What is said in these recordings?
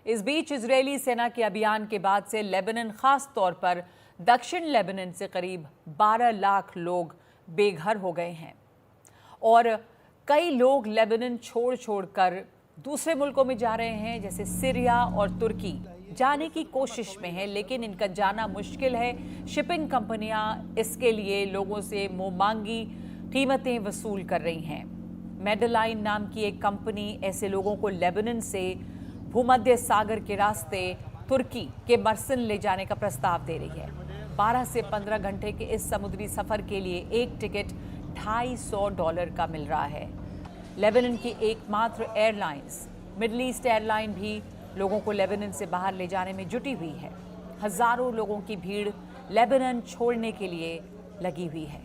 इस बीच इजरायली सेना के अभियान के बाद से लेबनान, खास तौर पर दक्षिण लेबनान से करीब 12 लाख लोग बेघर हो गए हैं और कई लोग लेबनान छोड़ छोड़कर दूसरे मुल्कों में जा रहे हैं, जैसे सीरिया और तुर्की जाने की कोशिश में है, लेकिन इनका जाना मुश्किल है। शिपिंग कंपनियां इसके लिए लोगों से मुंह मांगी कीमतें वसूल कर रही हैं। मेडलाइन नाम की एक कंपनी ऐसे लोगों को लेबनान से भूमध्य सागर के रास्ते तुर्की के मर्सिन ले जाने का प्रस्ताव दे रही है। 12 से 15 घंटे के इस समुद्री सफर के लिए एक टिकट $250 का मिल रहा है। लेबनान की एकमात्र एयरलाइंस मिडल ईस्ट एयरलाइन भी लोगों को लेबनान से बाहर ले जाने में जुटी हुई है। हजारों लोगों की भीड़ लेबनान छोड़ने के लिए लगी हुई है।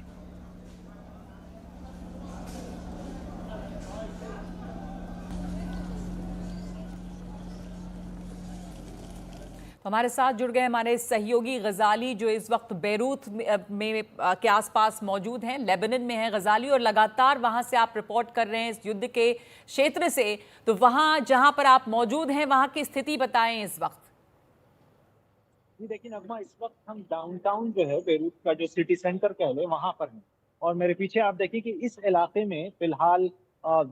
हमारे साथ जुड़ गए हमारे सहयोगी गजाली, जो इस वक्त बेरूत में के आसपास मौजूद हैं, लेबनान में हैं गजाली, और लगातार वहां से आप रिपोर्ट कर रहे हैं इस युद्ध के क्षेत्र से। तो वहां जहां पर आप मौजूद हैं वहां की स्थिति बताएं इस वक्त। जी देखिए नगमा, इस वक्त हम डाउनटाउन जो है बेरूत का जो सिटी सेंटर कह ले वहां पर हैं। और मेरे पीछे आप देखिए कि इस इलाके में फिलहाल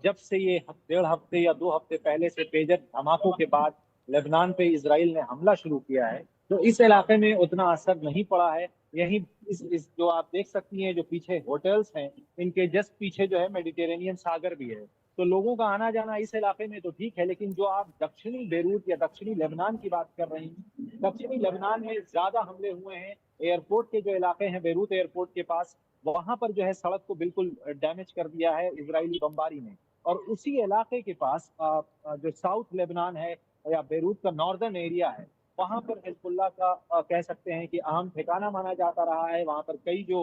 जब से ये 1.5 हफ्ते या 2 हफ्ते पहले से पेजर धमाकों के बाद लेबनान पे इसराइल ने हमला शुरू किया है, तो इस इलाके में उतना असर नहीं पड़ा है। यही इस जो आप देख सकती हैं, जो पीछे होटल्स हैं, इनके जस्ट पीछे जो है मेडिटेरेनियन सागर भी है। तो लोगों का आना जाना इस इलाके में तो ठीक है, लेकिन जो आप दक्षिणी बेरूत या दक्षिणी लेबनान की बात कर रहे हैं, दक्षिणी लेबनान में ज्यादा हमले हुए हैं। एयरपोर्ट के जो इलाके हैं, बेरूत एयरपोर्ट के पास, वहां पर जो है सड़क को बिल्कुल डैमेज कर दिया है इजरायली बमबारी ने। और उसी इलाके के पास जो साउथ लेबनान है या बेरूत का नॉर्दर्न एरिया है, वहां पर हिजबुल्लाह का कह सकते हैं कि अहम ठिकाना माना जाता रहा है। वहां पर कई जो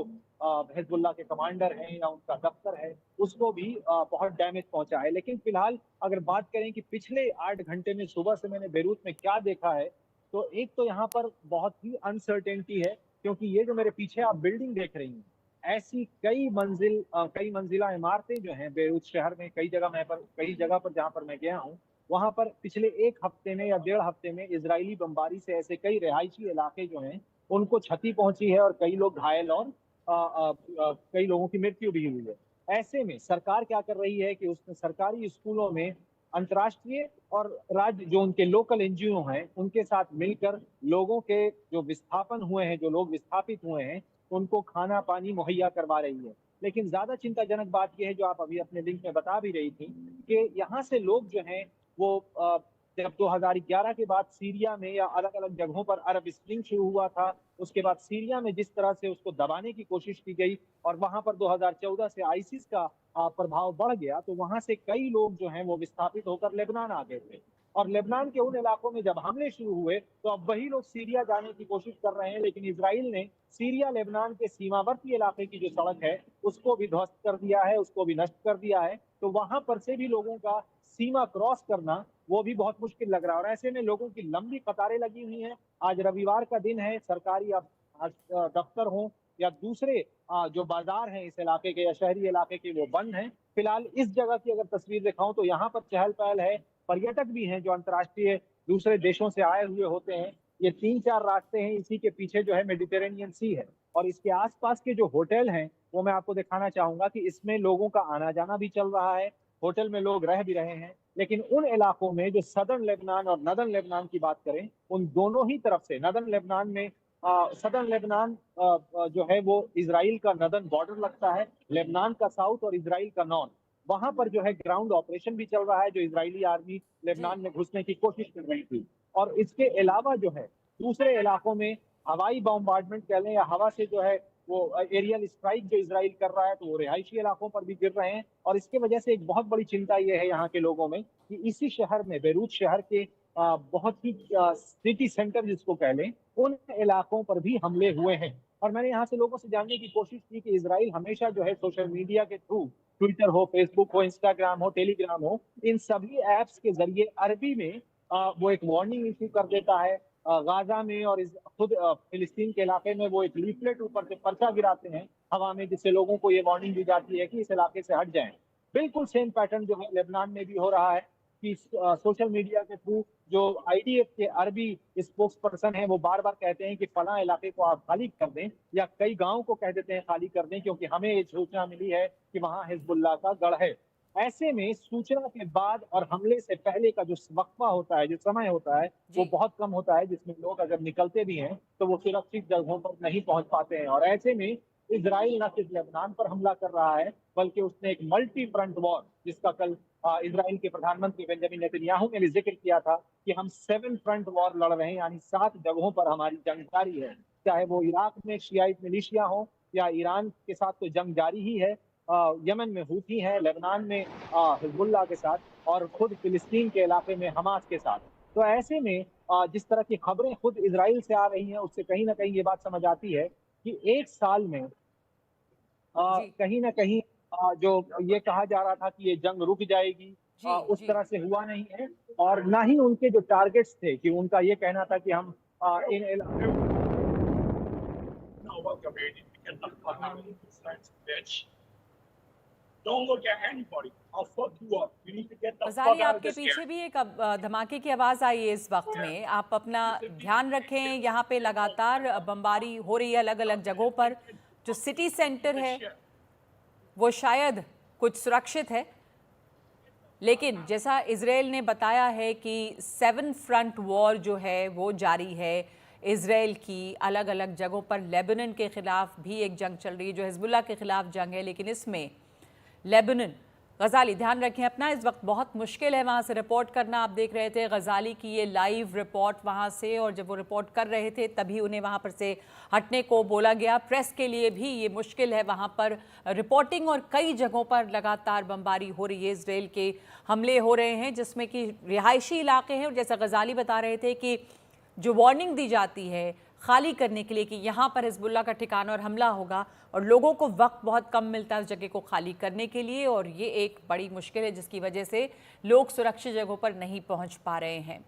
हिजबुल्लाह के कमांडर हैं या उनका दफ्तर है, उसको भी बहुत डैमेज पहुंचा है। लेकिन फिलहाल अगर बात करें कि पिछले 8 घंटे में सुबह से मैंने बेरूत में क्या देखा है, तो एक तो यहाँ पर बहुत ही अनसर्टेनिटी है, क्योंकि ये जो मेरे पीछे आप बिल्डिंग देख रही हैं, ऐसी कई मंजिला इमारतें जो हैं बेरूत शहर में, कई जगह पर जहाँ पर मैं गया हूँ, वहां पर पिछले 1 हफ्ते में या 1.5 हफ्ते में इजरायली बमबारी से ऐसे कई रिहायशी इलाके जो हैं उनको क्षति पहुंची है, और कई लोग घायल और कई लोगों की मृत्यु भी हुई है। ऐसे में सरकार क्या कर रही है कि उसने सरकारी स्कूलों में अंतर्राष्ट्रीय और राज्य जो उनके लोकल एनजीओ हैं उनके साथ मिलकर लोगों के जो विस्थापन हुए हैं, जो लोग विस्थापित हुए हैं, उनको खाना पानी मुहैया करवा रही है। लेकिन ज्यादा चिंताजनक बात यह है, जो आप अभी अपने लिंक में बता भी रही थी, कि यहाँ से लोग जो हैं वो जब 2011 के बाद सीरिया में या अलग अलग जगहों पर अरब स्प्रिंग शुरू हुआ था, उसके बाद सीरिया में जिस तरह से उसको दबाने की कोशिश की गई, और वहां पर 2014 से आईसिस का प्रभाव बढ़ गया, तो वहां से कई लोग जो हैं वो विस्थापित होकर लेबनान आ गए थे। और लेबनान के उन इलाकों में जब हमले शुरू हुए, तो अब वही लोग सीरिया जाने की कोशिश कर रहे हैं। लेकिन इसराइल ने सीरिया लेबनान के सीमावर्ती इलाके की जो सड़क है उसको भी ध्वस्त कर दिया है, उसको भी नष्ट कर दिया है। तो वहां पर से भी लोगों का सीमा क्रॉस करना वो भी बहुत मुश्किल लग रहा है, और ऐसे में लोगों की लंबी कतारें लगी हुई हैं। आज रविवार का दिन है, सरकारी दफ्तर हो या दूसरे जो बाजार हैं इस इलाके के या शहरी इलाके के, वो बंद हैं। फिलहाल इस जगह की अगर तस्वीर दिखाऊं तो यहाँ पर चहल पहल है, पर्यटक भी हैं जो अंतर्राष्ट्रीय दूसरे देशों से आए हुए होते हैं। ये 3-4 रास्ते हैं, इसी के पीछे जो है मेडिटेरेनियन सी है, और इसके आसपास के जो होटल हैं वो मैं आपको दिखाना चाहूंगा कि इसमें लोगों का आना जाना भी चल रहा है, होटल में लोग रह भी रहे हैं। लेकिन उन इलाकों में जो सदर्न लेबनान और नदर्न लेबनान की बात करें, उन दोनों ही तरफ से, नदर्न लेबनान में सदर्न लेबनान जो है वो इसराइल का नदर्न बॉर्डर लगता है, लेबनान का साउथ और इसराइल का नॉर्थ, वहां पर जो है ग्राउंड ऑपरेशन भी चल रहा है, जो इसराइली आर्मी जी। लेबनान में घुसने की कोशिश कर रही थी। और इसके अलावा जो है दूसरे इलाकों में हवाई बॉम्बार्डमेंट कह लें या हवा से जो है वो एरियल स्ट्राइक जो इसराइल कर रहा है, तो वो रिहायशी इलाकों पर भी गिर रहे हैं। और इसके वजह से एक बहुत बड़ी चिंता ये है यहाँ के लोगों में कि इसी शहर में, बेरूत शहर के बहुत ही सिटी सेंटर जिसको कह लें, उन इलाकों पर भी हमले हुए हैं। और मैंने यहाँ से लोगों से जानने की कोशिश की कि इसराइल हमेशा जो है सोशल मीडिया के थ्रू, ट्विटर हो, फेसबुक हो, इंस्टाग्राम हो, टेलीग्राम हो, इन सभी ऐप्स के जरिए अरबी में वो एक वार्निंग इशू कर देता है। गाजा में और खुद फिलिस्तीन के इलाके में वो एक लीफलेट ऊपर से पर्चा गिराते हैं हवा में, जिससे लोगों को ये वार्निंग दी जाती है कि इस इलाके से हट जाएं। बिल्कुल सेम पैटर्न जो है लेबनान में भी हो रहा है जबकि सोशल मीडिया के थ्रू जो आईडीएफ के अरबी स्पोक्स पर्सन है वो बार बार कहते हैं कि फला इलाके को आप खाली कर दें, या कई गांव को कह देते हैं खाली कर दें, क्योंकि हमें ये सूचना मिली है कि वहां हिजबुल्लाह का गढ़ है। ऐसे में सूचना के बाद और हमले से पहले का जो वक्फा होता है, जो समय होता है, वो जी। बहुत कम होता है, जिसमें लोग अगर निकलते भी हैं तो वो सुरक्षित जगहों पर नहीं पहुंच पाते हैं। और ऐसे में इजराइल न सिर्फ लेबनान पर हमला कर रहा है, बल्कि उसने एक मल्टी फ्रंट वॉर, जिसका कल इजराइल के प्रधानमंत्री बेंजामिन नेतन्याहू ने भी जिक्र किया था कि हम 7 फ्रंट वॉर लड़ रहे हैं, यानी 7 जगहों पर हमारी जंग जारी है। चाहे वो इराक में शियाइट मिलिशिया हो, या ईरान के साथ तो जंग जारी ही है, यमन में हूथी है, लेबनान में हिजबुल्लाह के साथ, और खुद फिलिस्तीन के इलाके में हमास के साथ। तो ऐसे में जिस तरह की खबरें खुद इजराइल से आ रही हैं, उससे कहीं ना कहीं ये बात समझ आती है कि एक साल में जी। कहीं ना कहीं जो ये कहा जा रहा था कि ये जंग रुक जाएगी, जी। उस जी। तरह से हुआ नहीं है। और ना ही उनके जो टारगेट्स थे, कि उनका ये कहना था कि हम इन No, welcome here. We can talk about how this guy's a bitch. Don't look at anybody. I'll fuck you up. You need to get the गजाली, fuck out of आपके this पीछे area. भी एक धमाके की आवाज़ आई है इस वक्त में। आप अपना ध्यान रखें, यहाँ पे लगातार बमबारी हो रही है अलग अलग जगहों पर। जो सिटी सेंटर है वो शायद कुछ सुरक्षित है, लेकिन जैसा इजराइल ने बताया है कि 7 फ्रंट वॉर जो है वो जारी है। इजराइल की अलग अलग जगहों पर लेबनान के ख़िलाफ़ भी एक जंग चल रही है जो हिजबुल्लाह के ख़िलाफ़ जंग है, लेकिन इसमें लेबनान, गजाली ध्यान रखें अपना, इस वक्त बहुत मुश्किल है वहाँ से रिपोर्ट करना। आप देख रहे थे गजाली की ये लाइव रिपोर्ट वहाँ से, और जब वो रिपोर्ट कर रहे थे तभी उन्हें वहाँ पर से हटने को बोला गया। प्रेस के लिए भी ये मुश्किल है वहाँ पर रिपोर्टिंग, और कई जगहों पर लगातार बमबारी हो रही है, इसराइल के हमले हो रहे हैं जिसमें कि रिहायशी इलाके हैं। और जैसा गजाली बता रहे थे कि जो वार्निंग दी जाती है खाली करने के लिए कि यहाँ पर हिजबुल्लाह का ठिकाना और हमला होगा, और लोगों को वक्त बहुत कम मिलता है उस जगह को खाली करने के लिए, और ये एक बड़ी मुश्किल है जिसकी वजह से लोग सुरक्षित जगहों पर नहीं पहुँच पा रहे हैं।